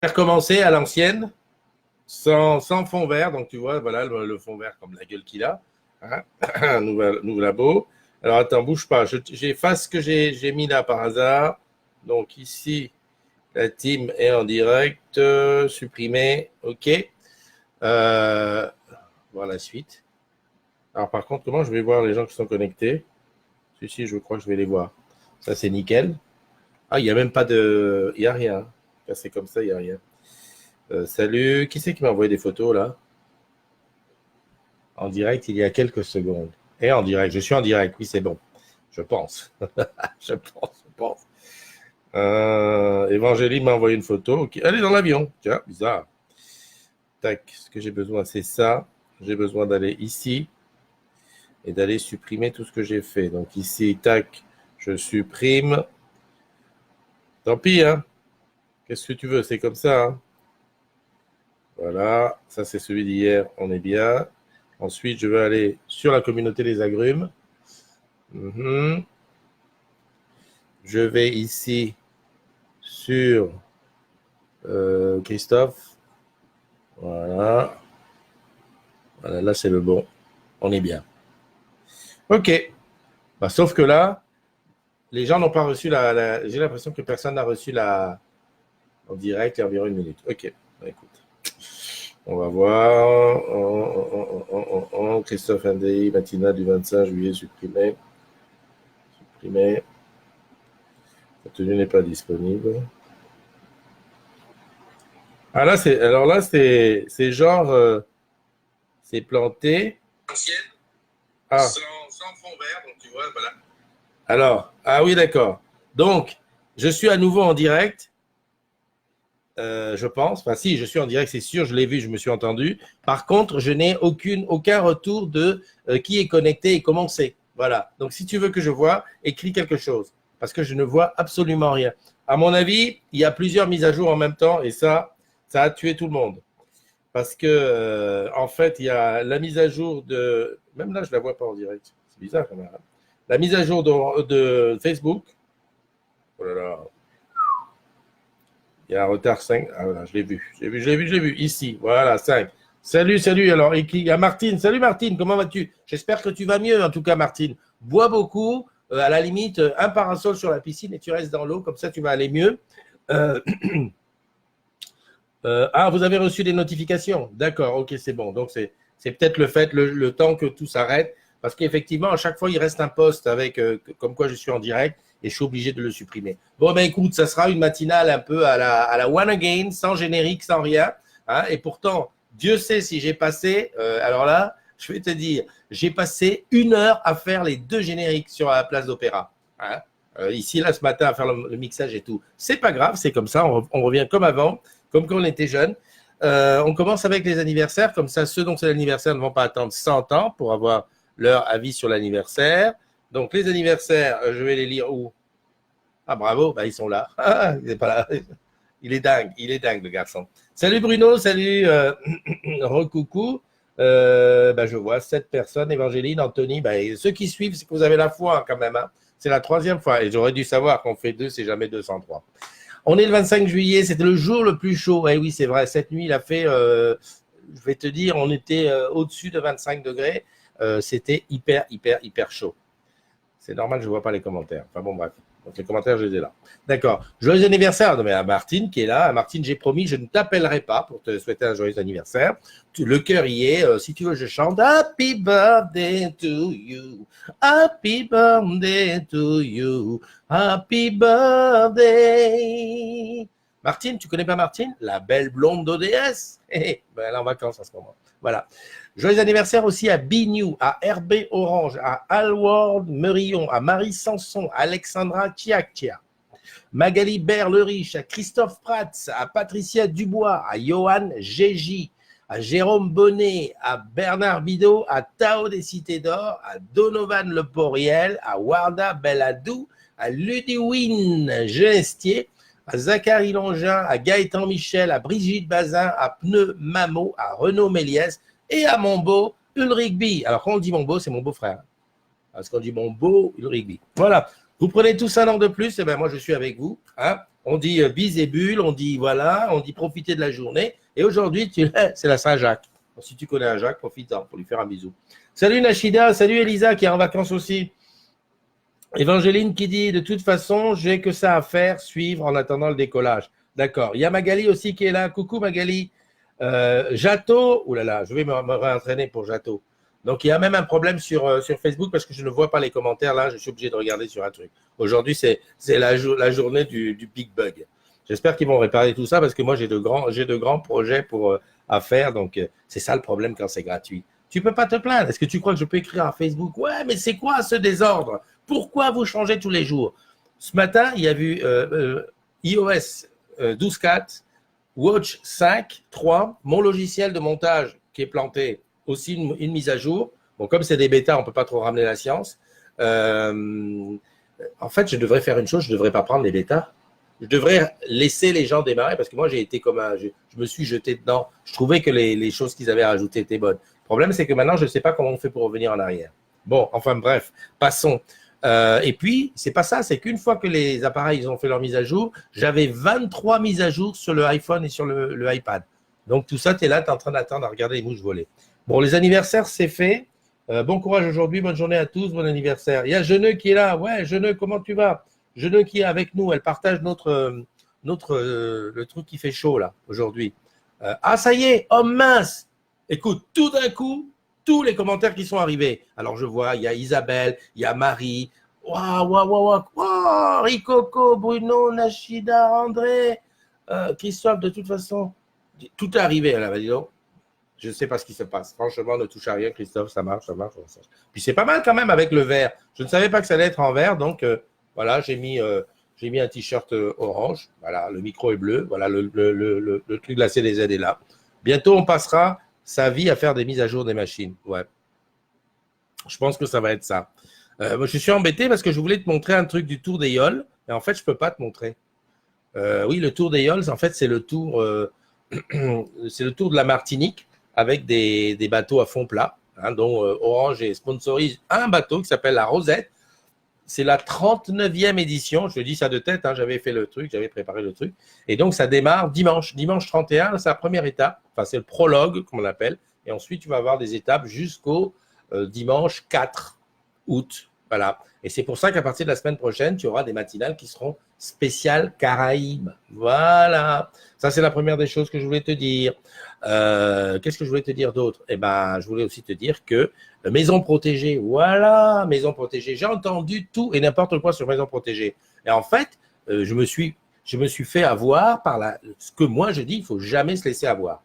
recommencer à l'ancienne, sans fond vert. Donc, tu vois, voilà le fond vert comme la gueule qu'il a. Hein. Nous labo. Alors, attends, bouge pas. J'efface ce que j'ai mis là par hasard. Donc, ici, la team est en direct. Supprimer. OK. Voir la suite. Alors, par contre, comment je vais voir les gens qui sont connectés? Si, je crois que je vais les voir. Ça, c'est nickel. Ah, il n'y a même pas de... Il n'y a rien. C'est comme ça, il n'y a rien. Salut. Qui c'est qui m'a envoyé des photos, là? En direct, il y a quelques secondes. Et en direct. Je suis en direct. Oui, c'est bon. Je pense. je pense. Évangéline m'a envoyé une photo. Okay. Elle est dans l'avion. Tiens, bizarre. Tac. Ce que j'ai besoin, c'est ça. J'ai besoin d'aller ici et d'aller supprimer tout ce que j'ai fait. Donc ici, tac, je supprime. Tant pis, hein. Qu'est-ce que tu veux? C'est comme ça, hein. Voilà. Ça, c'est celui d'hier. On est bien. Ensuite, je vais aller sur la communauté des agrumes. Je vais ici sur Christophe. Voilà. Voilà, là, c'est le bon. On est bien. OK. Bah, sauf que là, les gens n'ont pas reçu j'ai l'impression que personne n'a reçu en direct il y a environ 1 minute. OK. Bah, écoute. On va voir. Christophe Indey, matinale du 25 juillet, supprimé. Supprimé. La tenue n'est pas disponible. Ah là, c'est genre, c'est planté. Ah. Sans fond vert, donc tu vois, voilà. Alors, ah oui, d'accord. Donc, je suis à nouveau en direct. Je pense. Enfin, si, je suis en direct, c'est sûr, je l'ai vu, je me suis entendu. Par contre, je n'ai aucun retour de qui est connecté et comment c'est. Voilà. Donc, si tu veux que je vois, écris quelque chose. Parce que je ne vois absolument rien. À mon avis, il y a plusieurs mises à jour en même temps et ça a tué tout le monde. Parce que, en fait, il y a la mise à jour de. Même là, je ne la vois pas en direct. C'est bizarre quand même. La mise à jour de Facebook. Oh là là. Il y a un retard 5. Ah voilà, je l'ai vu. Ici, voilà, 5. Salut. Alors, il y a Martine. Salut Martine, comment vas-tu? J'espère que tu vas mieux, en tout cas, Martine. Bois beaucoup. À la limite, un parasol sur la piscine et tu restes dans l'eau. Comme ça, tu vas aller mieux. Vous avez reçu des notifications. D'accord, ok, c'est bon. Donc, c'est peut-être le fait, le temps que tout s'arrête. Parce qu'effectivement, à chaque fois, il reste un post avec comme quoi je suis en direct et je suis obligé de le supprimer. Bon, ben écoute, ça sera une matinale un peu à la One Again, sans générique, sans rien. Hein, et pourtant, Dieu sait si j'ai passé, alors là, je vais te dire, j'ai passé 1 heure à faire les 2 génériques sur la place d'Opéra. Hein, ici, là, ce matin, à faire le mixage et tout. C'est pas grave, c'est comme ça, on revient comme avant, comme quand on était jeune. On commence avec les anniversaires, comme ça, ceux dont c'est l'anniversaire ne vont pas attendre 100 ans pour avoir leur avis sur l'anniversaire. Donc, les anniversaires, je vais les lire où? Ah, bravo, bah, ils sont là. Il n'est pas là. Il est dingue, le garçon. Salut Bruno, salut recoucou. Je vois 7 personnes, Évangéline, Anthony. Ceux qui suivent, c'est que vous avez la foi hein, quand même. Hein. C'est la 3e fois. Et j'aurais dû savoir qu'on fait 2, c'est jamais 203. On est le 25 juillet, c'était le jour le plus chaud. Eh oui, c'est vrai, cette nuit, il a fait, je vais te dire, on était au-dessus de 25 degrés. C'était hyper chaud. C'est normal, je ne vois pas les commentaires. Enfin bon, bref. Donc les commentaires, je les ai là. D'accord. Joyeux anniversaire à Martine qui est là. À Martine, j'ai promis, je ne t'appellerai pas pour te souhaiter un joyeux anniversaire. Le cœur y est. Si tu veux, je chante Happy birthday to you. Happy birthday to you. Happy birthday. Martine, tu connais pas Martine? La belle blonde d'ODS. Elle est en vacances en ce moment. Voilà. Joyeux anniversaire aussi à Bignou, à RB Orange, à Alward Merillon, à Marie Sanson, à Alexandra Tchiaktia, Magali Berle-Riche, à Christophe Prats, à Patricia Dubois, à Johan Gégy, à Jérôme Bonnet, à Bernard Bidot, à Tao des Cités d'Or, à Donovan Le Poriel, à Warda Belladou, à Ludwin Genestier, à Zachary Longin, à Gaëtan Michel, à Brigitte Bazin, à Pneu Mamo, à Renaud Méliès, et à mon beau Ulrich B. Alors, quand on dit mon beau, c'est mon beau-frère. Parce qu'on dit mon beau Ulrich B. Voilà. Vous prenez tous un an de plus, et bien moi, je suis avec vous. Hein. On dit bise et bulle, on dit voilà, on dit profiter de la journée. Et aujourd'hui, c'est la Saint-Jacques. Si tu connais un Jacques, profite-en pour lui faire un bisou. Salut Nachida, salut Elisa qui est en vacances aussi. Évangéline qui dit de toute façon, j'ai que ça à faire, suivre en attendant le décollage. D'accord. Il y a Magali aussi qui est là. Coucou Magali. Jato, oulala, je vais me réentraîner pour Jato. Donc il y a même un problème sur Facebook parce que je ne vois pas les commentaires là, je suis obligé de regarder sur un truc. Aujourd'hui, c'est la journée du Big Bug. J'espère qu'ils vont réparer tout ça parce que moi j'ai de grands projets à faire. Donc c'est ça le problème quand c'est gratuit. Tu peux pas te plaindre. Est-ce que tu crois que je peux écrire à Facebook? Ouais, mais c'est quoi ce désordre? Pourquoi vous changez tous les jours? Ce matin, il y a eu iOS 12.4, Watch 5.3, mon logiciel de montage qui est planté, aussi une mise à jour. Bon, comme c'est des bêtas, on ne peut pas trop ramener la science. En fait, je devrais faire une chose, je ne devrais pas prendre les bêtas. Je devrais laisser les gens démarrer parce que moi, j'ai été comme je me suis jeté dedans. Je trouvais que les choses qu'ils avaient rajoutées étaient bonnes. Le problème, c'est que maintenant, je ne sais pas comment on fait pour revenir en arrière. Bon, enfin bref, passons. Et puis, c'est pas ça, c'est qu'une fois que les appareils ils ont fait leur mise à jour, j'avais 23 mises à jour sur le iPhone et sur le iPad. Donc tout ça, tu es là, tu es en train d'attendre à regarder les mouches voler. Bon, les anniversaires, c'est fait. Bon courage aujourd'hui, bonne journée à tous, bon anniversaire. Il y a Geneux qui est là. Ouais, Geneux, comment tu vas? Geneux qui est avec nous, elle partage le truc qui fait chaud là, aujourd'hui. Ah, ça y est, oh mince! Écoute, tout d'un coup, tous les commentaires qui sont arrivés. Alors, je vois, il y a Isabelle, il y a Marie, Ricoco, Bruno, Nachida, André, Christophe, de toute façon, tout est arrivé, là, dis donc. Je ne sais pas ce qui se passe. Franchement, ne touche à rien, Christophe, ça marche. Puis c'est pas mal quand même avec le vert. Je ne savais pas que ça allait être en vert, donc voilà, j'ai mis un t-shirt orange. Voilà, le micro est bleu. Voilà, le truc de la CDZ est là. Bientôt, on passera sa vie à faire des mises à jour des machines. Ouais. Je pense que ça va être ça. Moi, je suis embêté parce que je voulais te montrer un truc du Tour des Yoles, et en fait, je ne peux pas te montrer. Oui, le Tour des Yoles, en fait, c'est le tour de la Martinique avec des bateaux à fond plat, dont Orange sponsorise un bateau qui s'appelle la Rosette. C'est la 39e édition. Je dis ça de tête, j'avais fait le truc, j'avais préparé le truc. Et donc, ça démarre dimanche 31, c'est la première étape. Enfin, c'est le prologue, comme on l'appelle. Et ensuite, tu vas avoir des étapes jusqu'au dimanche 4 août. Voilà. Et c'est pour ça qu'à partir de la semaine prochaine, tu auras des matinales qui seront spéciales Caraïbes. Voilà. Ça, c'est la première des choses que je voulais te dire. Qu'est-ce que je voulais te dire d'autre? Eh ben, je voulais aussi te dire que maison protégée, voilà, maison protégée. J'ai entendu tout et n'importe quoi sur maison protégée. Et en fait, je me suis fait avoir par ce que moi je dis, il faut jamais se laisser avoir.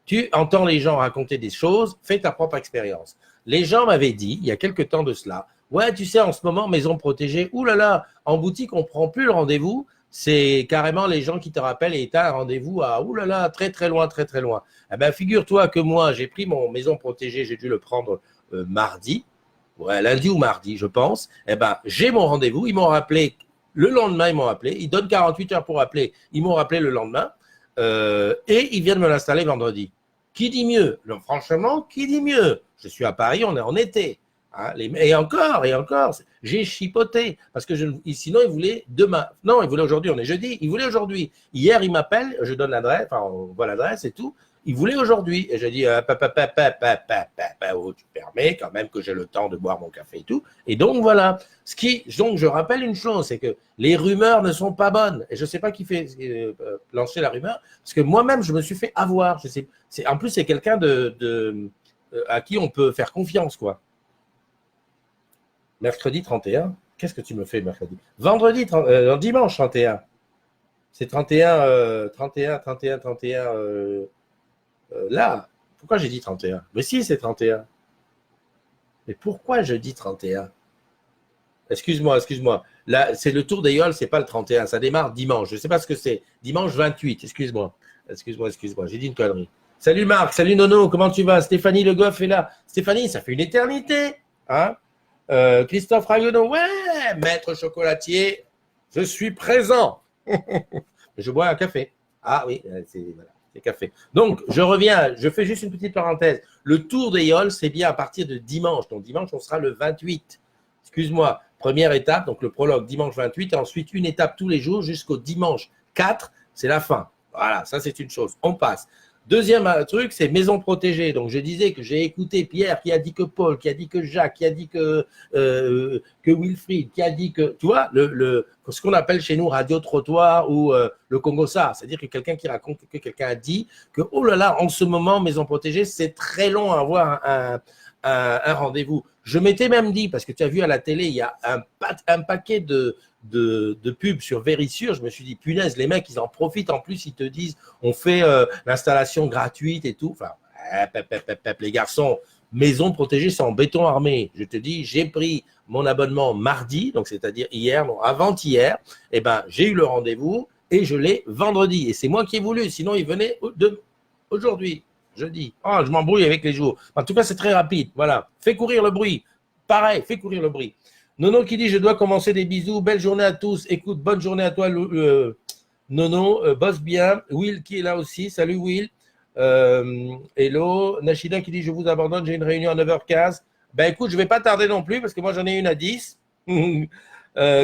Tu entends les gens raconter des choses, fais ta propre expérience. Les gens m'avaient dit, il y a quelques temps de cela, ouais, tu sais, en ce moment, maison protégée, oulala, en boutique, on ne prend plus le rendez-vous. C'est carrément les gens qui te rappellent et tu as un rendez-vous à oulala, très très loin, très très loin. Eh bien, figure-toi que moi, j'ai pris mon maison protégée, j'ai dû le prendre mardi, ouais, lundi ou mardi, je pense. Eh bien, j'ai mon rendez-vous, ils m'ont rappelé le lendemain, ils m'ont appelé, ils donnent 48 heures pour appeler, ils m'ont rappelé le lendemain et ils viennent me l'installer vendredi. Qui dit mieux? Non, franchement, qui dit mieux? Je suis à Paris, on est en été. Et encore, j'ai chipoté. Parce que sinon, il voulait demain. Non, il voulait aujourd'hui, on est jeudi. Il voulait aujourd'hui. Hier, il m'appelle, je donne l'adresse, enfin, on voit l'adresse et tout. Il voulait aujourd'hui. Et je dis, oh, tu permets quand même que j'ai le temps de boire mon café et tout. Et donc, voilà. Donc, je rappelle une chose, c'est que les rumeurs ne sont pas bonnes. Et je ne sais pas qui fait lancer la rumeur. Parce que moi-même, je me suis fait avoir. En plus, c'est quelqu'un à qui on peut faire confiance, quoi. Mercredi 31. Qu'est-ce que tu me fais mercredi? Vendredi, dimanche 31. C'est 31, là. Pourquoi j'ai dit 31? Mais si, c'est 31. Mais pourquoi je dis 31? Excuse-moi. Là, c'est le Tour des Yoles, c'est pas le 31. Ça démarre dimanche. Je ne sais pas ce que c'est. Dimanche 28. Excuse-moi. J'ai dit une connerie. Salut Marc, salut Nono, comment tu vas? Stéphanie Le Goff est là. Stéphanie, ça fait une éternité. Christophe Ragueneau, ouais, maître chocolatier, je suis présent. Je bois un café. Ah oui, c'est café. Donc, je reviens, je fais juste une petite parenthèse. Le Tour des Yoles, c'est bien à partir de dimanche. Donc, dimanche, on sera le 28. Excuse-moi, Première étape, donc le prologue dimanche 28, et ensuite une étape tous les jours jusqu'au dimanche 4, c'est la fin. Voilà, ça c'est une chose. On passe. Deuxième truc, c'est maison protégée. Donc, je disais que j'ai écouté Pierre qui a dit que Paul, qui a dit que Jacques, qui a dit que Wilfried, qui a dit que, tu vois, ce qu'on appelle chez nous radio-trottoir ou le Congo-ça. C'est-à-dire que quelqu'un qui raconte que quelqu'un a dit que, oh là là, en ce moment, maison protégée, c'est très long à avoir un rendez-vous. Je m'étais même dit, parce que tu as vu à la télé, il y a un paquet de pubs sur Vérissure, je me suis dit, punaise, les mecs, ils en profitent. En plus, ils te disent, on fait l'installation gratuite et tout. Enfin, les garçons, maison protégée, c'est en béton armé. Je te dis, j'ai pris mon abonnement mardi, donc c'est-à-dire hier, non, avant-hier, et ben, j'ai eu le rendez-vous et je l'ai vendredi. Et c'est moi qui ai voulu, sinon il venait aujourd'hui, jeudi. Oh, je m'embrouille avec les jours. En tout cas, c'est très rapide. Voilà. Fais courir le bruit. Pareil, fais courir le bruit. Nono qui dit, je dois commencer des bisous. Belle journée à tous. Écoute, bonne journée à toi, Nono. Bosse bien. Will qui est là aussi. Salut, Will. Hello. Nashida qui dit, je vous abandonne. J'ai une réunion à 9h15. Ben, écoute, je ne vais pas tarder non plus parce que moi, j'en ai une à 10.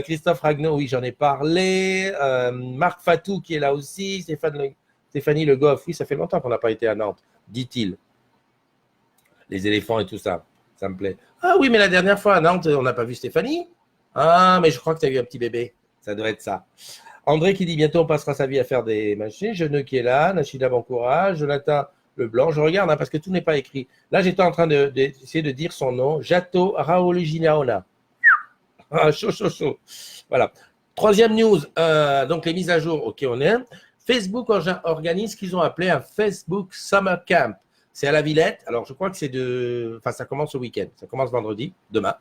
Christophe Ragno, oui, j'en ai parlé. Marc Fatou qui est là aussi. Stéphanie Le Goff. Oui, ça fait longtemps qu'on n'a pas été à Nantes, dit-il. Les éléphants et tout ça. Ça me plaît. Ah oui, mais la dernière fois à Nantes, on n'a pas vu Stéphanie. Ah, mais je crois que tu as eu un petit bébé. Ça devrait être ça. André qui dit bientôt on passera sa vie à faire des machines. Geneux qui est là. Nachida, bon courage. Jonathan Leblanc. Je regarde parce que tout n'est pas écrit. Là, j'étais en train d'essayer de dire son nom. Jato Raoliginaona. Ah, chaud. Voilà. Troisième news. Donc, les mises à jour. OK, on est. Facebook organise ce qu'ils ont appelé un Facebook Summer Camp. C'est à la Villette. Alors, je crois que ça commence ce week-end. Ça commence vendredi, demain.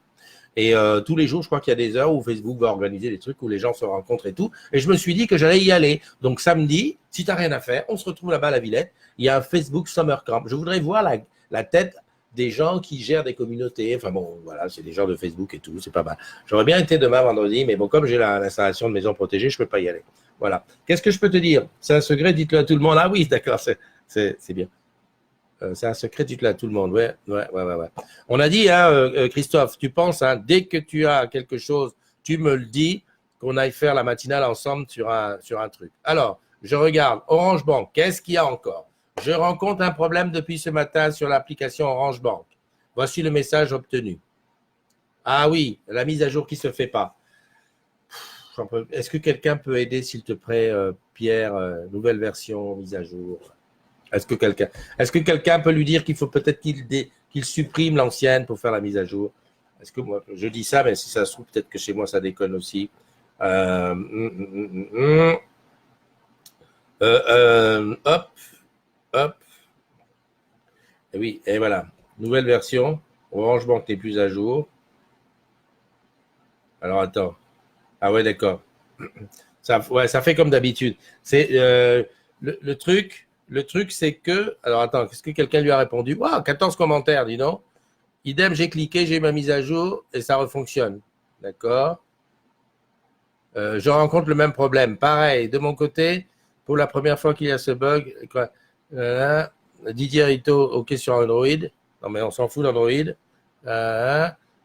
Et tous les jours, je crois qu'il y a des heures où Facebook va organiser des trucs où les gens se rencontrent et tout. Et je me suis dit que j'allais y aller. Donc, samedi, si tu n'as rien à faire, on se retrouve là-bas à la Villette. Il y a un Facebook Summer Camp. Je voudrais voir la tête des gens qui gèrent des communautés. Enfin bon, voilà, c'est des gens de Facebook et tout. C'est pas mal. J'aurais bien été demain, vendredi. Mais bon, comme j'ai l'installation de maison protégée, je ne peux pas y aller. Voilà. Qu'est-ce que je peux te dire? C'est un secret, dites-le à tout le monde. Ah oui, d'accord, c'est bien. C'est un secret, dites-le à tout le monde. Ouais. On a dit, Christophe, tu penses, dès que tu as quelque chose, tu me le dis, qu'on aille faire la matinale ensemble sur un truc. Alors, je regarde Orange Bank. Qu'est-ce qu'il y a encore? Je rencontre un problème depuis ce matin sur l'application Orange Bank. Voici le message obtenu. Ah oui, la mise à jour qui ne se fait pas. Est-ce que quelqu'un peut aider, s'il te plaît, Pierre, nouvelle version, mise à jour? Est-ce que quelqu'un peut lui dire qu'il faut peut-être qu'il supprime l'ancienne pour faire la mise à jour? Est-ce que moi, je dis ça, mais si ça se trouve, peut-être que chez moi, ça déconne aussi. Hop. Et oui, et voilà. Nouvelle version. Orange Bank n'est plus à jour. Alors, attends. Ah ouais, d'accord. Ça fait comme d'habitude. C'est le truc. Le truc, c'est que… Alors, attends, qu'est-ce que quelqu'un lui a répondu? Waouh, 14 commentaires, dis donc. Idem, j'ai cliqué, j'ai eu ma mise à jour et ça refonctionne. D'accord. Je rencontre le même problème. Pareil, de mon côté, pour la première fois qu'il y a ce bug, quoi. Didier Rito, OK sur Android. Non, mais on s'en fout d'Android.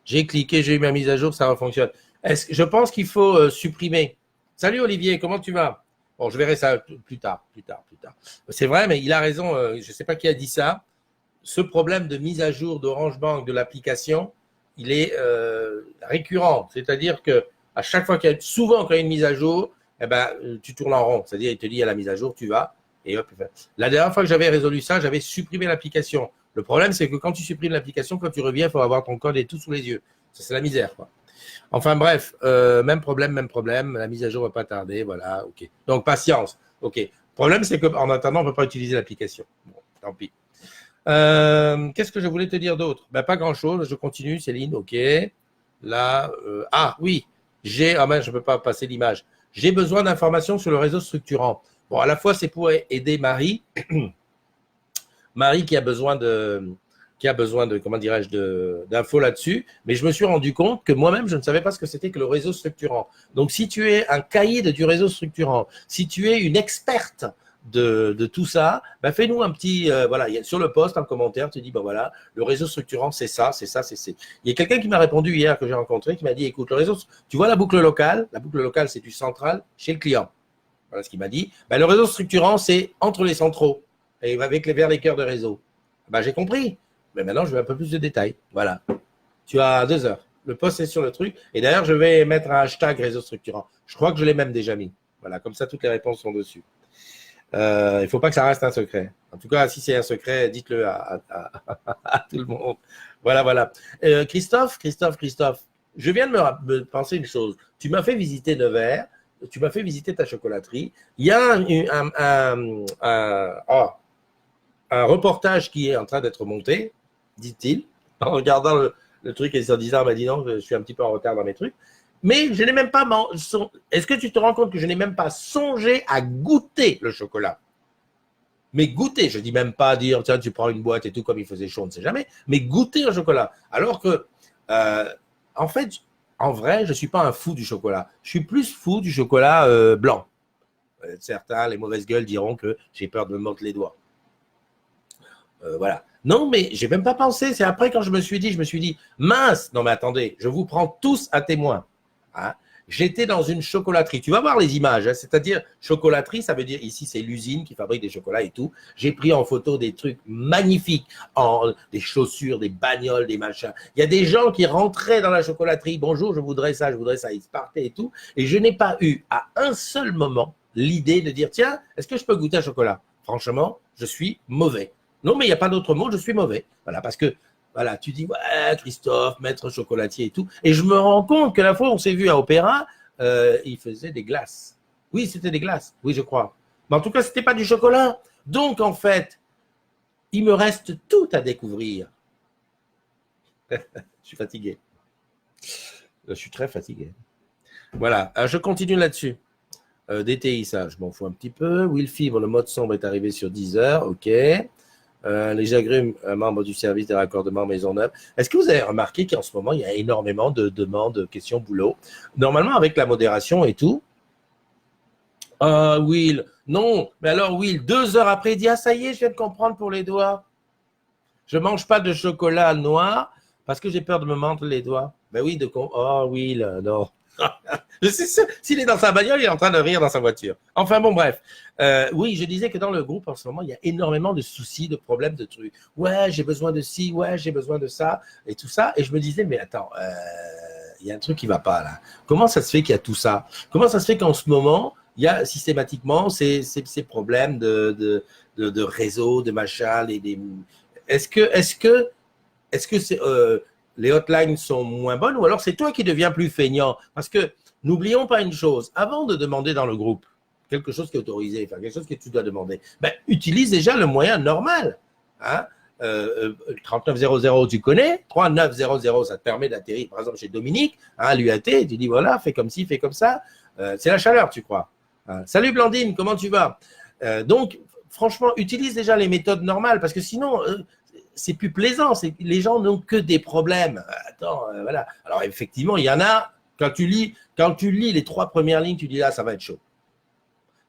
J'ai cliqué, j'ai eu ma mise à jour, ça refonctionne. Je pense qu'il faut supprimer. Salut Olivier, comment tu vas? Bon, je verrai ça plus tard. C'est vrai, mais il a raison. Je ne sais pas qui a dit ça. Ce problème de mise à jour d'Orange Bank de l'application, il est récurrent. C'est-à-dire que à chaque fois souvent quand il y a une mise à jour, tu tournes en rond. C'est-à-dire, il te dit à la mise à jour, tu vas et hop. La dernière fois que j'avais résolu ça, j'avais supprimé l'application. Le problème, c'est que quand tu supprimes l'application, quand tu reviens, il faut avoir ton code et tout sous les yeux. Ça, c'est la misère, quoi. Enfin bref, même problème. La mise à jour ne va pas tarder, voilà, ok. Donc patience, ok. Le problème, c'est qu'en attendant, on ne peut pas utiliser l'application. Bon, tant pis. Qu'est-ce que je voulais te dire d'autre? Pas grand-chose, je continue, Céline, ok. Là, oui, je ne peux pas passer l'image. J'ai besoin d'informations sur le réseau structurant. Bon, à la fois, c'est pour aider Marie. Marie qui a besoin de comment dirais-je, d'infos là-dessus, mais je me suis rendu compte que moi-même, je ne savais pas ce que c'était que le réseau structurant. Donc, si tu es un caïd du réseau structurant, si tu es une experte de tout ça, ben fais-nous un petit, voilà, sur le post, un commentaire, tu dis, ben voilà, le réseau structurant, c'est ça, c'est ça, c'est ça. Il y a quelqu'un qui m'a répondu hier, que j'ai rencontré, qui m'a dit, écoute, le réseau, tu vois la boucle locale, c'est du central chez le client. Voilà ce qu'il m'a dit. Ben, le réseau structurant, c'est entre les centraux, et avec vers les cœurs de réseau. Ben, j'ai compris, mais maintenant, je veux un peu plus de détails. Voilà. Tu as 2 heures. Le post est sur le truc, et d'ailleurs, je vais mettre un hashtag réseau structurant. Je crois que je l'ai même déjà mis. Voilà, comme ça, toutes les réponses sont dessus. Il ne faut pas que ça reste un secret. En tout cas, si c'est un secret, dites-le à tout le monde. Voilà, voilà. Christophe, je viens de me penser une chose. Tu m'as fait visiter Nevers, tu m'as fait visiter ta chocolaterie. Il y a un reportage qui est en train d'être monté, dit-il, en regardant le truc et se disant, m'a dit non, je suis un petit peu en retard dans mes trucs. Mais je n'ai même pas. Est-ce que tu te rends compte que je n'ai même pas songé à goûter le chocolat? Mais goûter, je ne dis même pas dire, tiens, tu prends une boîte et tout comme il faisait chaud, on ne sait jamais, mais goûter le chocolat. Alors que, en fait, en vrai, je ne suis pas un fou du chocolat. Je suis plus fou du chocolat blanc. Certains, les mauvaises gueules diront que j'ai peur de me mordre les doigts. Voilà. Non, mais j'ai même pas pensé. C'est après quand je me suis dit, mince, non mais attendez, je vous prends tous à témoin. Hein, j'étais dans une chocolaterie. Tu vas voir les images, hein, c'est-à-dire chocolaterie, ça veut dire ici c'est l'usine qui fabrique des chocolats et tout. J'ai pris en photo des trucs magnifiques, des chaussures, des bagnoles, des machins. Il y a des gens qui rentraient dans la chocolaterie. Bonjour, je voudrais ça. Ils se partaient et tout. Et je n'ai pas eu à un seul moment l'idée de dire tiens, est-ce que je peux goûter un chocolat? Franchement, je suis mauvais. Non, mais il n'y a pas d'autre mot, je suis mauvais. Voilà, parce que voilà, tu dis, ouais, Christophe, maître chocolatier et tout. Et je me rends compte que la fois où on s'est vu à Opéra, il faisait des glaces. Oui, c'était des glaces. Oui, je crois. Mais en tout cas, ce n'était pas du chocolat. Donc, en fait, il me reste tout à découvrir. Je suis fatigué. Je suis très fatigué. Voilà, je continue là-dessus. DTI, ça, je m'en fous un petit peu. Will Fibre, le mode sombre est arrivé sur 10 heures. OK. Les agrumes, membres du service des raccordements Maisonneuve. Est-ce que vous avez remarqué qu'en ce moment, il y a énormément de demandes, de questions boulot? Normalement, avec la modération et tout. Will, non. Mais alors, Will, 2 heures après, il dit, ah, ça y est, je viens de comprendre pour les doigts. Je ne mange pas de chocolat noir parce que j'ai peur de me mordre les doigts. Ben oui, oh, Will, non. Je suis sûr, s'il est dans sa bagnole, il est en train de rire dans sa voiture. Enfin bon, bref. Oui, je disais que dans le groupe, en ce moment, il y a énormément de soucis, de problèmes, de trucs. Ouais, j'ai besoin de ci, ouais, j'ai besoin de ça, et tout ça. Et je me disais, mais attends, il y a un truc qui ne va pas là. Comment ça se fait qu'il y a tout ça? Comment ça se fait qu'en ce moment, il y a systématiquement ces problèmes de réseau, de machin, est-ce que c'est les hotlines sont moins bonnes ou alors c'est toi qui deviens plus feignant? Parce que n'oublions pas une chose, avant de demander dans le groupe quelque chose qui est autorisé, enfin quelque chose que tu dois demander, ben, utilise déjà le moyen normal. Hein? 3900, tu connais, 3900, ça te permet d'atterrir, par exemple, chez Dominique, hein, l'UAT, tu dis voilà, fais comme ci, fais comme ça. C'est la chaleur, tu crois. Hein? Salut Blandine, comment tu vas? Donc, franchement, utilise déjà les méthodes normales parce que sinon, c'est plus plaisant. Les gens n'ont que des problèmes. Attends, voilà. Alors, effectivement, il y en a, quand tu lis les 3 premières lignes, tu dis là, ça va être chaud.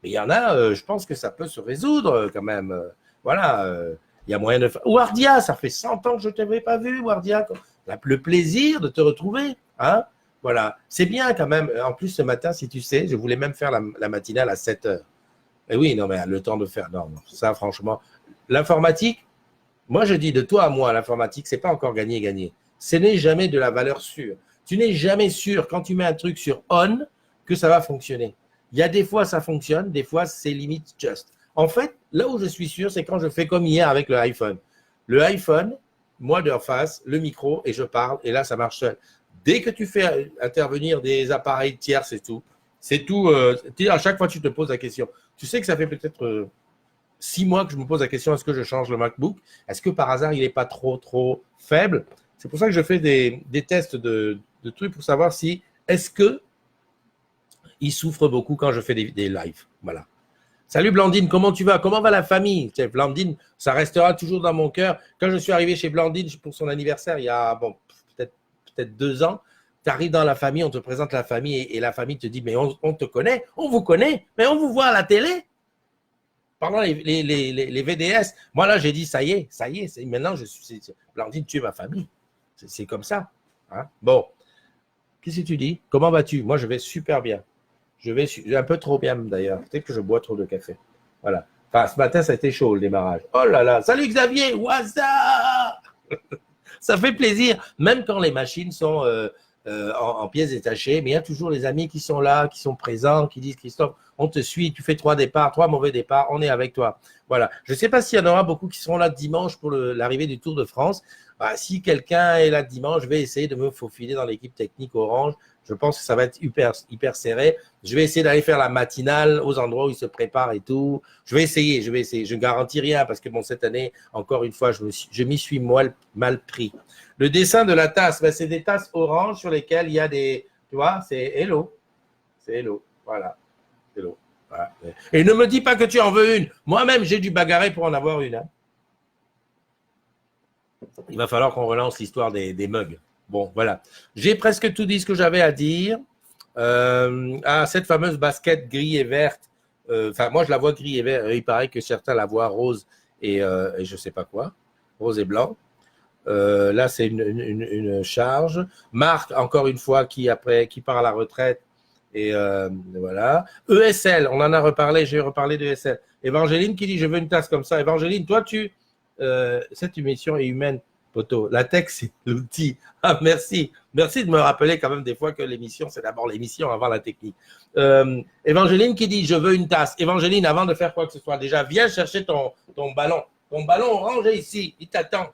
Mais il y en a, je pense que ça peut se résoudre quand même. Voilà, il y a moyen de faire. Wardia, ça fait 100 ans que je ne t'avais pas vu, Wardia. Le plaisir de te retrouver. Hein, voilà, c'est bien quand même. En plus, ce matin, si tu sais, je voulais même faire la matinale à 7 heures. Et oui, non, mais le temps de faire. Non, ça, franchement, l'informatique, moi, je dis de toi à moi, l'informatique, ce n'est pas encore gagné. Ce n'est jamais de la valeur sûre. Tu n'es jamais sûr, quand tu mets un truc sur on, que ça va fonctionner. Il y a des fois, ça fonctionne, des fois, c'est limite just. En fait, là où je suis sûr, c'est quand je fais comme hier avec le iPhone. Le iPhone, moi de face, le micro, et je parle, et là, ça marche seul. Dès que tu fais intervenir des appareils tiers, c'est tout. C'est tout. À chaque fois, tu te poses la question. Tu sais que ça fait peut-être 6 mois que je me pose la question, est-ce que je change le MacBook? Est-ce que par hasard, il n'est pas trop faible? C'est pour ça que je fais des tests de trucs pour savoir si, est-ce que il souffre beaucoup quand je fais des lives. Voilà. Salut Blandine, comment tu vas? Comment va la famille? Blandine, ça restera toujours dans mon cœur. Quand je suis arrivé chez Blandine pour son anniversaire, il y a peut-être 2 ans, tu arrives dans la famille, on te présente la famille et la famille te dit, mais on te connaît, on vous connaît, mais on vous voit à la télé. pendant les VDS, moi là, j'ai dit, ça y est, maintenant, Blandine, tu es ma famille. C'est comme ça. Hein. Bon, qu'est-ce que tu dis? Comment vas-tu? Moi, je vais super bien. Je vais un peu trop bien d'ailleurs. Peut-être que je bois trop de café. Voilà. Enfin, ce matin, ça a été chaud le démarrage. Oh là là, salut Xavier, what's up? Ça fait plaisir, même quand les machines sont en pièces détachées, mais il y a toujours les amis qui sont là, qui sont présents, qui disent Christophe, on te suit, tu fais 3 départs, 3 mauvais départs, on est avec toi. Voilà. Je ne sais pas s'il y en aura beaucoup qui seront là dimanche pour l'arrivée du Tour de France. Bah, si quelqu'un est là dimanche, je vais essayer de me faufiler dans l'équipe technique Orange. Je pense que ça va être hyper serré. Je vais essayer d'aller faire la matinale aux endroits où ils se préparent et tout. Je vais essayer. Je ne garantis rien parce que bon, cette année, encore une fois, je m'y suis mal pris. Le dessin de la tasse, ben, c'est des tasses orange sur lesquelles il y a des, tu vois, c'est Hello. C'est Hello. Voilà. Hello. Voilà. Et ne me dis pas que tu en veux une. Moi-même, j'ai dû bagarrer pour en avoir une. Hein. Il va falloir qu'on relance l'histoire des mugs. Bon, voilà. J'ai presque tout dit ce que j'avais à dire. Cette fameuse basket gris et verte. Enfin, moi, je la vois gris et vert. Il paraît que certains la voient rose et je ne sais pas quoi. Rose et blanc. Là, c'est une charge. Marc, encore une fois, qui part à la retraite. Et voilà. ESL, on en a reparlé. J'ai reparlé de ESL. Évangéline qui dit, je veux une tasse comme ça. Évangéline, toi, cette émission est humaine. Poto, la tech, c'est l'outil. Ah, merci. Merci de me rappeler quand même des fois que l'émission, c'est d'abord l'émission avant la technique. Évangéline qui dit, je veux une tasse. Évangéline, avant de faire quoi que ce soit, déjà, viens chercher ton ballon. Ton ballon orange est ici. Il t'attend.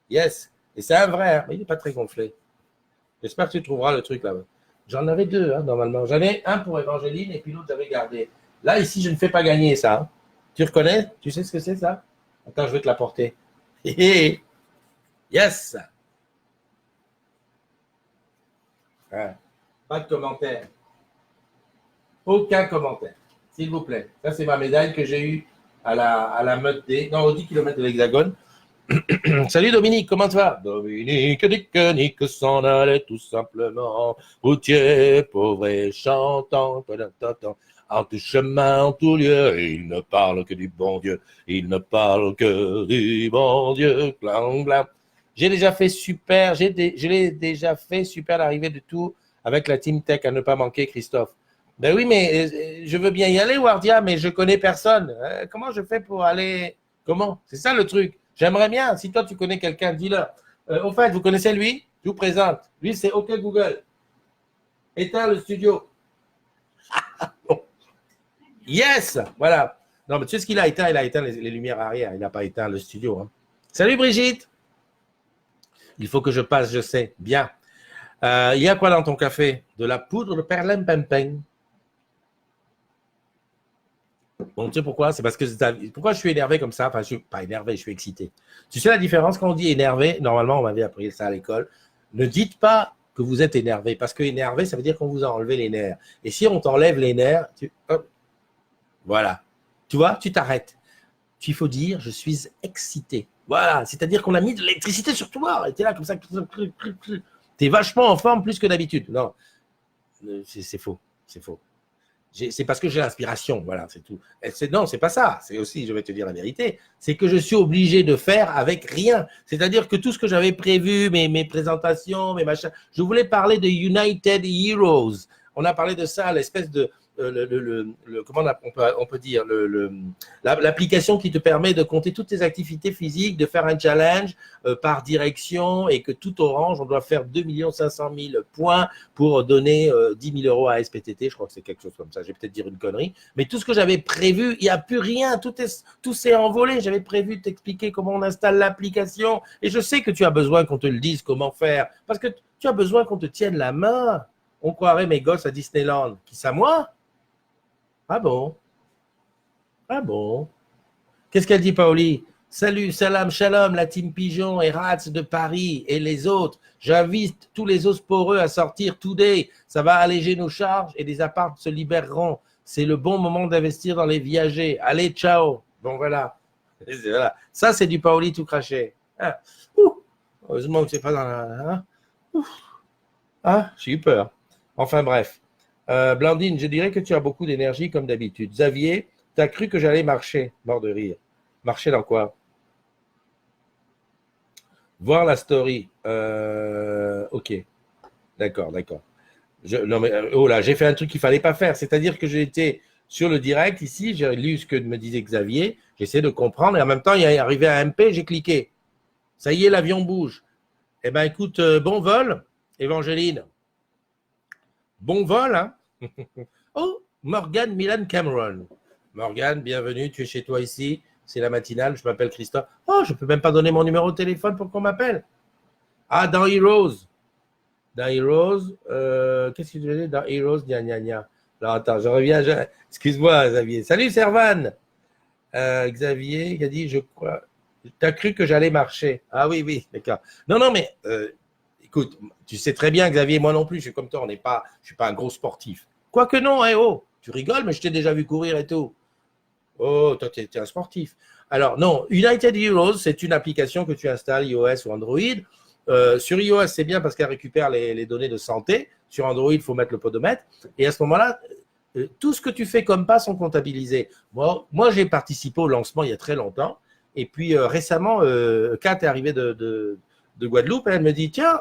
Yes. Et c'est un vrai, hein, mais il n'est pas très gonflé. J'espère que tu trouveras le truc là-bas. J'en avais 2, hein, normalement. J'en ai un pour Évangéline et puis l'autre, j'avais gardé. Là, ici, je ne fais pas gagner ça. Hein. Tu reconnais? Tu sais ce que c'est ça? Attends, je vais te l'apporter. Yes! Ouais. Pas de commentaire. Aucun commentaire. S'il vous plaît. Ça, c'est ma médaille que j'ai eue à la meute aux 10 km de l'Hexagone. Salut Dominique, comment tu vas? Dominique, Nick s'en allait tout simplement. Routier, pauvre et chantant. En tout chemin, en tout lieu, il ne parle que du bon Dieu. Il ne parle que du bon Dieu. Clang, clang. Je l'ai déjà fait super l'arrivée de tout avec la Team Tech à ne pas manquer, Christophe. Ben oui, mais je veux bien y aller, Wardia, mais je connais personne. Comment je fais pour aller? Comment? C'est ça le truc. J'aimerais bien. Si toi, tu connais quelqu'un, dis-le. Au fait, vous connaissez lui? Je vous présente. Lui, c'est OK Google. Éteins le studio. Yes! Voilà. Non, mais tu sais ce qu'il a éteint? Il a éteint les lumières arrière. Il n'a pas éteint le studio. Hein. Salut Brigitte! Il faut que je passe, je sais. Bien. Il y a quoi dans ton café? De la poudre de perlimpinpin. Bon, tu sais pourquoi? C'est parce que pourquoi je suis énervé comme ça? Enfin, je suis pas énervé, je suis excité. Tu sais la différence quand on dit énervé? Normalement, on m'avait appris ça à l'école. Ne dites pas que vous êtes énervé, parce que énervé, ça veut dire qu'on vous a enlevé les nerfs. Et si on t'enlève les nerfs, voilà. Tu vois, tu t'arrêtes. Il faut dire, je suis excité. Voilà, c'est-à-dire qu'on a mis de l'électricité sur toi. Et tu es là comme ça. Tu es vachement en forme plus que d'habitude. Non, c'est faux. C'est faux. C'est parce que j'ai l'inspiration. Voilà, c'est tout. Non, c'est pas ça. C'est aussi, je vais te dire la vérité, c'est que je suis obligé de faire avec rien. C'est-à-dire que tout ce que j'avais prévu, mes présentations, mes machins, je voulais parler de United Heroes. On a parlé de ça, l'espèce de comment on peut dire l'application qui te permet de compter toutes tes activités physiques, de faire un challenge par direction et que tout Orange, on doit faire 2 500 000 points pour donner 10 000 € à SPTT. Je crois que c'est quelque chose comme ça. Je vais peut-être dire une connerie. Mais tout ce que j'avais prévu, il n'y a plus rien. Tout s'est envolé. J'avais prévu t'expliquer comment on installe l'application. Et je sais que tu as besoin qu'on te le dise comment faire parce que tu as besoin qu'on te tienne la main. On croirait mes gosses à Disneyland. Qui ça, moi? Ah bon? Ah bon? Qu'est-ce qu'elle dit, Paoli? Salut, salam, shalom, la team Pigeon et Rats de Paris et les autres. J'invite tous les osporeux à sortir today. Ça va alléger nos charges et les apparts se libéreront. C'est le bon moment d'investir dans les viagers. Allez, ciao. Bon, voilà. Voilà. Ça, c'est du Paoli tout craché. Ah. Heureusement que c'est pas dans la... Ah, j'ai eu peur. Enfin, bref. Blandine, je dirais que tu as beaucoup d'énergie comme d'habitude. Xavier, T'as cru que j'allais marcher, mort de rire. Marcher dans quoi? Voir la story. Ok, d'accord, d'accord. Non mais oh là, j'ai fait un truc qu'il fallait pas faire. C'est-à-dire que j'ai été sur le direct ici, j'ai lu ce que me disait Xavier, j'essaie de comprendre et en même temps, il est arrivé à MP, j'ai cliqué. Ça y est, l'avion bouge. Eh ben écoute, bon vol, Évangéline. Bon vol, hein? Oh, Morgan Milan Cameron. Morgan, bienvenue, tu es chez toi ici. C'est la matinale, je m'appelle Christophe. Oh, je peux même pas donner mon numéro de téléphone pour qu'on m'appelle. Ah, dans Heroes. Dans Heroes, qu'est-ce que tu veux dire? Dans Heroes, gna gna gna. Alors attends, je reviens. Excuse-moi, Xavier. Salut, Servan. Xavier, il a dit, je crois. T'as cru que j'allais marcher? Ah oui, oui, d'accord. Non, non, mais écoute, tu sais très bien, Xavier, moi non plus, je suis comme toi, je ne suis pas un gros sportif. Quoique non, oh, tu rigoles, mais je t'ai déjà vu courir et tout. Oh, toi, tu es un sportif. Alors, non, United Heroes, c'est une application que tu installes, iOS ou Android. Sur iOS, c'est bien parce qu'elle récupère les données de santé. Sur Android, il faut mettre le podomètre. Et à ce moment-là, tout ce que tu fais comme pas sont comptabilisés. Moi j'ai participé au lancement il y a très longtemps. Et puis récemment, Kat est arrivée de Guadeloupe et elle me dit tiens,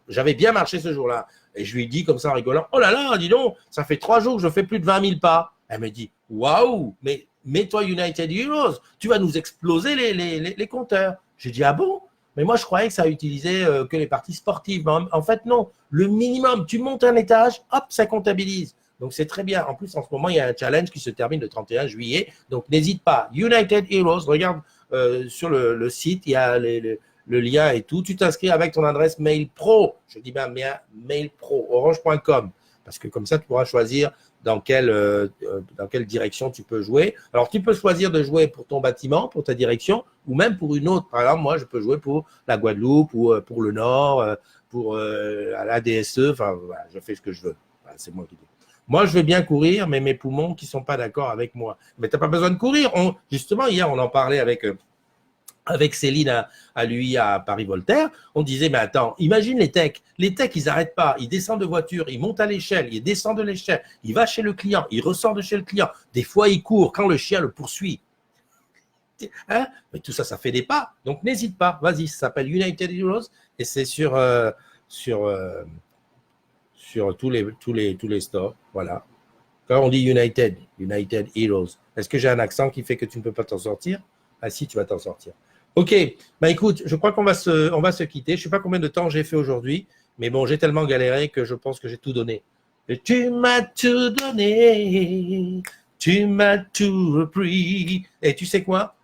j'avais bien marché ce jour-là. Et je lui dis comme ça en rigolant oh là là, dis donc, ça fait 3 jours que je fais plus de 20 000 pas. Elle me dit waouh, mais mets-toi United Heroes, tu vas nous exploser les compteurs. J'ai dit ah bon? Mais moi, je croyais que ça utilisait que les parties sportives. Mais en fait, non. Le minimum, tu montes un étage, hop, ça comptabilise. Donc, c'est très bien. En plus, en ce moment, il y a un challenge qui se termine le 31 juillet. Donc, n'hésite pas. United Heroes, regarde sur le site, il y a le lien et tout. Tu t'inscris avec ton adresse mail pro. Je dis bien mail pro, orange.com. Parce que comme ça, tu pourras choisir dans quelle direction tu peux jouer. Alors, tu peux choisir de jouer pour ton bâtiment, pour ta direction, ou même pour une autre. Par exemple, moi, je peux jouer pour la Guadeloupe ou pour le Nord, pour la DSE. Enfin, voilà, je fais ce que je veux. Voilà, c'est moi qui dis. Moi, je veux bien courir, mais mes poumons qui ne sont pas d'accord avec moi. Mais tu n'as pas besoin de courir. Justement, hier, on en parlait avec Céline à Paris-Voltaire, on disait, mais attends, imagine les techs. Les techs, ils n'arrêtent pas. Ils descendent de voiture, ils montent à l'échelle, ils descendent de l'échelle, ils vont chez le client, ils ressortent de chez le client. Des fois, ils courent quand le chien le poursuit. Hein? Mais tout ça, ça fait des pas. Donc, n'hésite pas. Vas-y, ça s'appelle United Heroes et c'est sur tous les stores. Voilà. Quand on dit United Heroes, est-ce que j'ai un accent qui fait que tu ne peux pas t'en sortir? Ah si, tu vas t'en sortir. Ok, bah écoute, je crois qu'on va se quitter. Je ne sais pas combien de temps j'ai fait aujourd'hui, mais bon, j'ai tellement galéré que je pense que j'ai tout donné. Et tu m'as tout donné, tu m'as tout repris. Et tu sais quoi?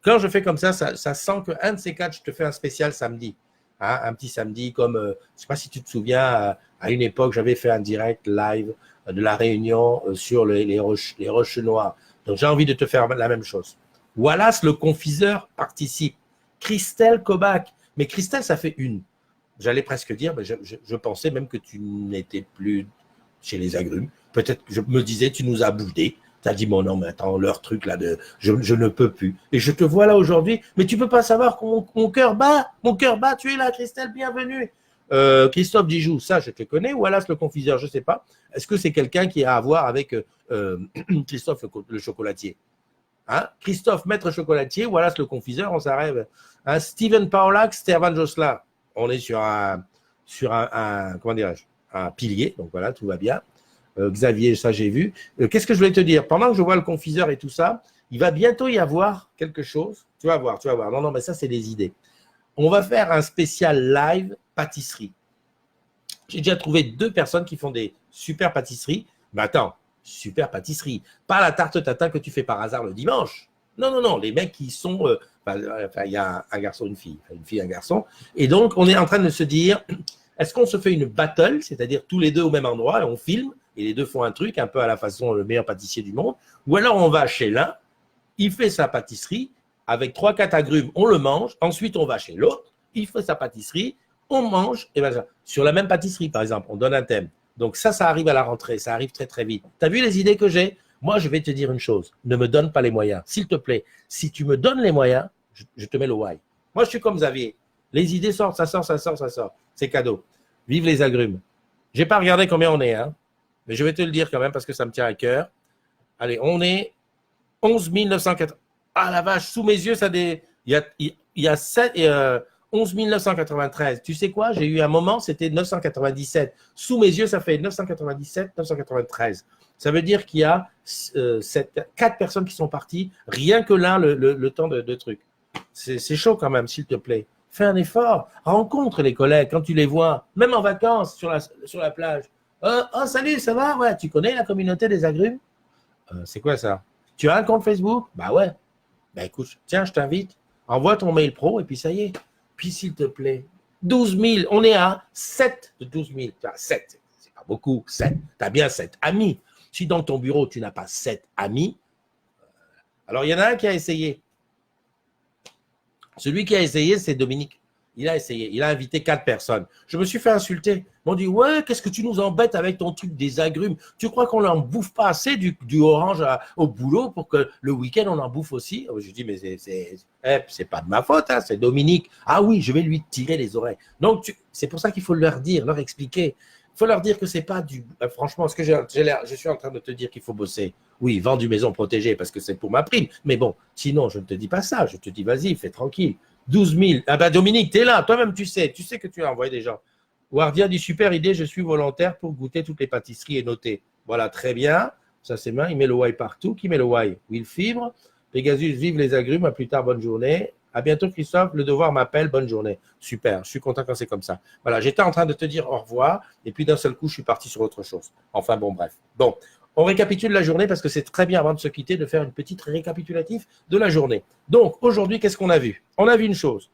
Quand je fais comme ça sent qu'un de ces quatre, je te fais un spécial samedi. Hein, un petit samedi comme, je ne sais pas si tu te souviens, à une époque, j'avais fait un direct live de la Réunion sur les roches noires. Donc, j'ai envie de te faire la même chose. Wallace, le confiseur, participe. Christelle Kobac. Mais Christelle, ça fait une. J'allais presque dire, mais je pensais même que tu n'étais plus chez les agrumes. Peut-être que je me disais, tu nous as boudé. Tu as dit, bon non, mais attends, leur truc là, je ne peux plus. Et je te vois là aujourd'hui, mais tu ne peux pas savoir que mon cœur bat. Mon cœur bat, tu es là, Christelle, bienvenue. Christophe Dijoux, ça, je te connais. Wallace, le confiseur, je ne sais pas. Est-ce que c'est quelqu'un qui a à voir avec Christophe, le chocolatier? Hein? Christophe, maître chocolatier, Wallace le confiseur, on s'arrête. Hein? Steven Paulac, Stervan Josselin. On est sur un comment dirais-je, un pilier, donc voilà, tout va bien. Xavier, ça j'ai vu. Qu'est-ce que je voulais te dire? Pendant que je vois le confiseur et tout ça, il va bientôt y avoir quelque chose. Tu vas voir. Non, mais ça, c'est des idées. On va faire un spécial live pâtisserie. J'ai déjà trouvé 2 personnes qui font des super pâtisseries. Mais attends, super pâtisserie. Pas la tarte tatin que tu fais par hasard le dimanche. Non. Les mecs qui sont… il y a un garçon, une fille, un garçon. Et donc, on est en train de se dire, est-ce qu'on se fait une battle, c'est-à-dire tous les deux au même endroit, et on filme, et les deux font un truc un peu à la façon le meilleur pâtissier du monde, ou alors on va chez l'un, il fait sa pâtisserie, avec 3-4 agrumes, on le mange, ensuite on va chez l'autre, il fait sa pâtisserie, on mange, et bien sur la même pâtisserie, par exemple, on donne un thème. Donc ça arrive à la rentrée, ça arrive très très vite. Tu as vu les idées que j'ai? Moi, je vais te dire une chose, ne me donne pas les moyens. S'il te plaît, si tu me donnes les moyens, je te mets le why. Moi, je suis comme Xavier. Les idées sortent, ça sort. C'est cadeau. Vive les agrumes. Je n'ai pas regardé combien on est, hein, mais je vais te le dire quand même parce que ça me tient à cœur. Allez, on est 11 980. Ah la vache, sous mes yeux, il y a 11 993. Tu sais quoi? J'ai eu un moment, c'était 997. Sous mes yeux, ça fait 997, 993. Ça veut dire qu'il y a 4 personnes qui sont parties, rien que là, le temps de truc. C'est chaud quand même, s'il te plaît. Fais un effort. Rencontre les collègues quand tu les vois, même en vacances sur la plage. Oh, salut, ça va? Ouais, tu connais la communauté des agrumes? C'est quoi ça? Tu as un compte Facebook? Bah ouais. Bah écoute, tiens, je t'invite. Envoie ton mail pro et puis ça y est. Puis s'il te plaît, 12 000, on est à 7 de 12 000. Tu as 7, c'est pas beaucoup, 7. Tu as bien 7 amis. Si dans ton bureau, tu n'as pas 7 amis, alors il y en a un qui a essayé. Celui qui a essayé, c'est Dominique. Il a essayé. Il a invité 4 personnes. Je me suis fait insulter. Ils m'ont dit, ouais, qu'est-ce que tu nous embêtes avec ton truc des agrumes? Tu crois qu'on n'en bouffe pas assez du orange au boulot pour que le week-end, on en bouffe aussi? Je dis, mais c'est pas de ma faute, hein, c'est Dominique. Ah oui, je vais lui tirer les oreilles. Donc, c'est pour ça qu'il faut leur dire, leur expliquer. Il faut leur dire que c'est pas du… Franchement, ce que je suis en train de te dire qu'il faut bosser. Oui, vends du maison protégée parce que c'est pour ma prime. Mais bon, sinon, je ne te dis pas ça. Je te dis, vas-y, fais tranquille. 12 000. Ah ben Dominique, tu es là. Toi-même, tu sais que tu as envoyé des gens. Wardia dit, super idée, je suis volontaire pour goûter toutes les pâtisseries et noter. Voilà, très bien. Ça, c'est bien. Il met le Y partout. Qui met le Y? Will Fibre. Pegasus, vive les agrumes. À plus tard, bonne journée. À bientôt, Christophe. Le devoir m'appelle. Bonne journée. Super. Je suis content quand c'est comme ça. Voilà, j'étais en train de te dire au revoir. Et puis, d'un seul coup, je suis parti sur autre chose. Enfin, bon, bref. Bon. On récapitule la journée parce que c'est très bien avant de se quitter de faire une petite récapitulatif de la journée. Donc, aujourd'hui, qu'est-ce qu'on a vu? On a vu une chose.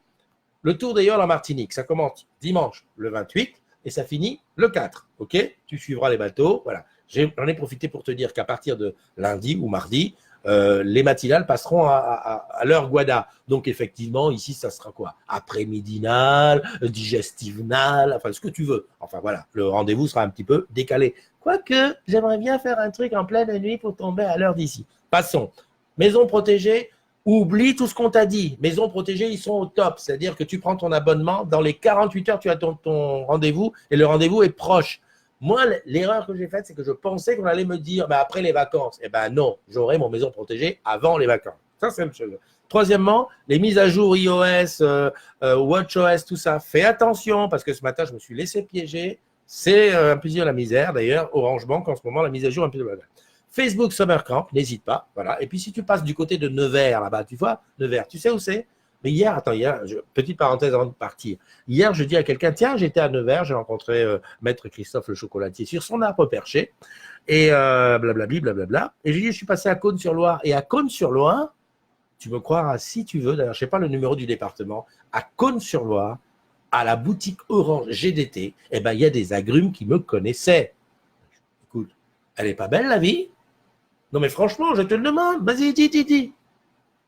Le Tour des Yoles en Martinique, ça commence dimanche le 28 et ça finit le 4. OK? Tu suivras les bateaux. Voilà. J'en ai profité pour te dire qu'à partir de lundi ou mardi, les matinales passeront à l'heure Guada. Donc, effectivement, ici, ça sera quoi? Après-midinal, digestivenal, enfin, ce que tu veux. Enfin, voilà, le rendez-vous sera un petit peu décalé. Quoique, j'aimerais bien faire un truc en pleine nuit pour tomber à l'heure d'ici. Passons. Maison protégée, oublie tout ce qu'on t'a dit. Maison protégée, ils sont au top. C'est-à-dire que tu prends ton abonnement, dans les 48 heures, tu as ton rendez-vous et le rendez-vous est proche. Moi, l'erreur que j'ai faite, c'est que je pensais qu'on allait me dire après les vacances. Eh bien non, j'aurai mon maison protégée avant les vacances. Ça, c'est une chose. Troisièmement, les mises à jour iOS, WatchOS, tout ça. Fais attention parce que ce matin, je me suis laissé piéger. C'est un plaisir la misère. D'ailleurs, Orange Bank, en ce moment, la mise à jour, un peu de la… Facebook Summer Camp, n'hésite pas. Voilà. Et puis, si tu passes du côté de Nevers, là-bas, tu vois, Nevers, tu sais où c'est? Mais hier, petite parenthèse avant de partir. Hier, je dis à quelqu'un, tiens, j'étais à Nevers, j'ai rencontré Maître Christophe le chocolatier sur son arbre perché, et blablabli, blablabla. Et j'ai dit, je suis passé à Cône-sur-Loire. Et à Cône-sur-Loire, tu me croiras si tu veux, d'ailleurs, je ne sais pas le numéro du département, à Cône-sur-Loire, à la boutique Orange GDT, eh ben, il y a des agrumes qui me connaissaient. Écoute, elle n'est pas belle la vie? Non mais franchement, je te le demande, vas-y, dis.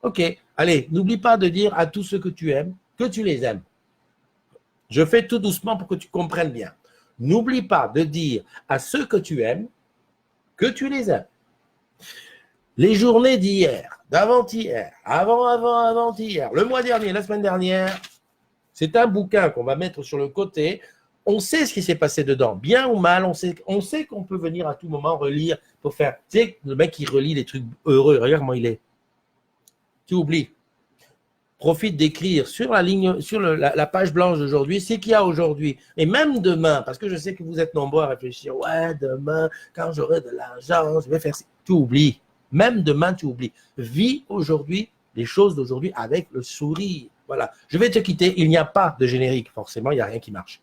Ok, allez, n'oublie pas de dire à tous ceux que tu aimes que tu les aimes. Je fais tout doucement pour que tu comprennes bien. N'oublie pas de dire à ceux que tu aimes que tu les aimes. Les journées d'hier, d'avant-hier, avant-hier, le mois dernier, la semaine dernière, c'est un bouquin qu'on va mettre sur le côté. On sait ce qui s'est passé dedans, bien ou mal, on sait qu'on peut venir à tout moment relire pour faire… Tu sais, le mec qui relit des trucs heureux, regarde comment il est. Tu oublies. Profite d'écrire sur la ligne, sur la page blanche d'aujourd'hui, c'est qu'il y a aujourd'hui. Et même demain, parce que je sais que vous êtes nombreux à réfléchir, ouais, demain, quand j'aurai de l'argent, je vais faire ça. Tu oublies. Même demain, tu oublies. Vis aujourd'hui les choses d'aujourd'hui avec le sourire. Voilà. Je vais te quitter. Il n'y a pas de générique, forcément, il n'y a rien qui marche.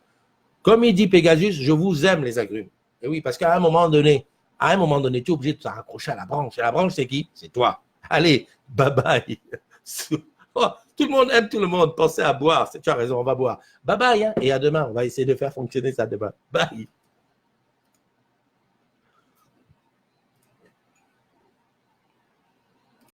Comme il dit Pegasus, je vous aime les agrumes. Et oui, parce qu'à un moment donné, tu es obligé de te raccrocher à la branche. Et la branche, c'est qui? C'est toi. Allez, bye bye. Oh, tout le monde aime tout le monde. Pensez à boire. Tu as raison, on va boire. Bye bye. Hein, et à demain. On va essayer de faire fonctionner ça demain. Bye.